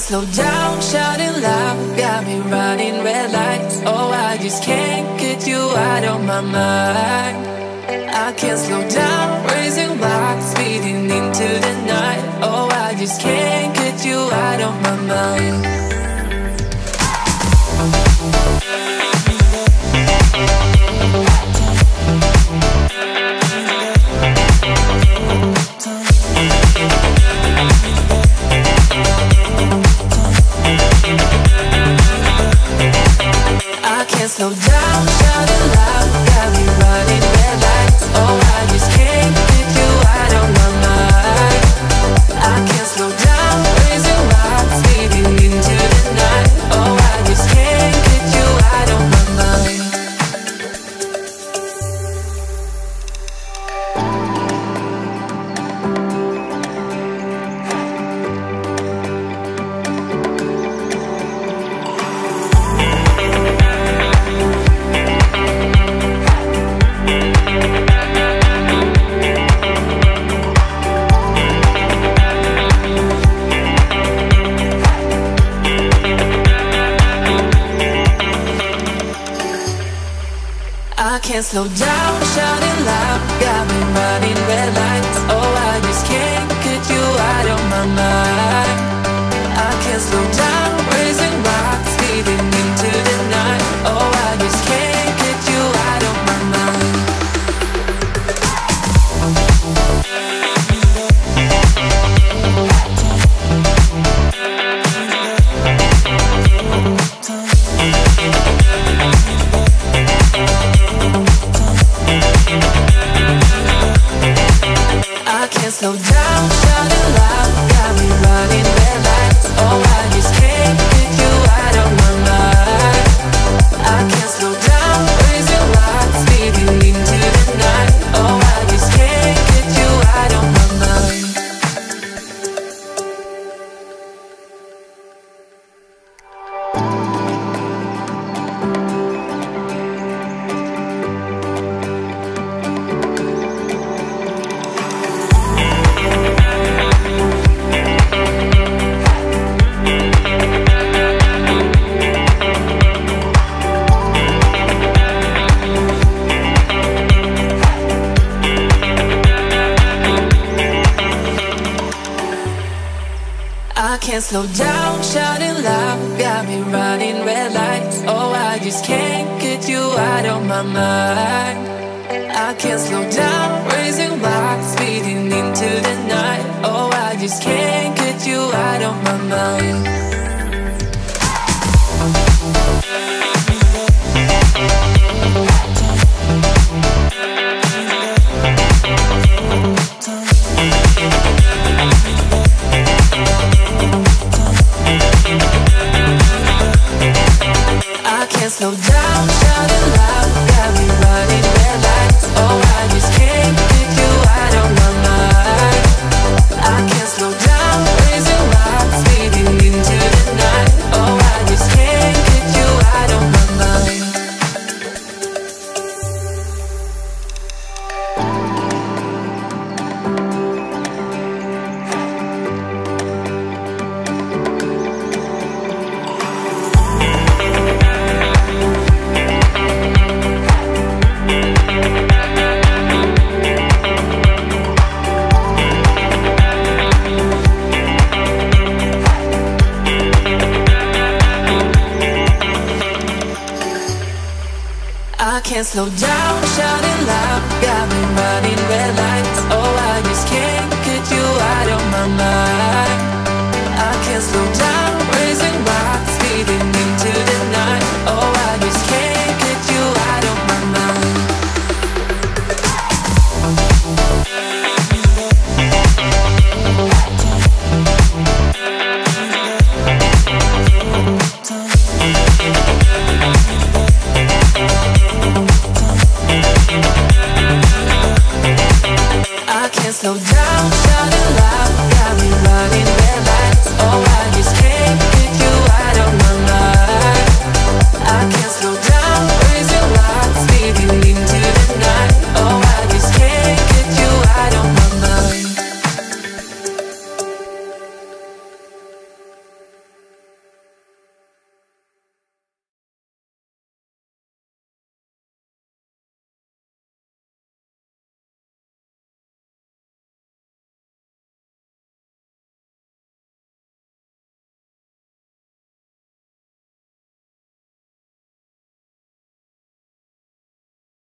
can't slow down, shouting loud, got me running red lights. Oh, I just can't get you out of my mind. I can't slow down, raising rocks, speeding into the night. Oh, I just can't get you out of my mind. I can't slow down, shouting loud, got me running red lights. Oh, I just can't get you out of my mind. I can't slow down, raising rocks, speeding into the night. Oh, I just can't get you out of my mind. I can't slow down, shouting loud, got me running red lights. Oh, I just can't get you out of my mind. I can't slow down, raising rocks, speeding into the night. Oh, I just can't get you out of my mind. I can't slow down, shouting loud, got me running red lights. Oh, I just can't get you out of my mind. I can't slow down, raising rocks, speeding into the night. Oh, I just can't get you out of my mind. I can't slow down, shouting loud, got me running red lights. Oh, I just can't get you out of my mind. I can't slow down, raising rocks, speeding into the night. Oh, I just can't get you out of my mind. I can't slow down, shouting loud, got me running red lights. Oh, I just can't get you out of my mind. I can't slow down, raising rocks, speeding into the night. Oh, I just can't get you out of my mind. I can't slow down, shouting loud, got me running red lights. Oh, I just can't get you out of my mind. I can't slow down,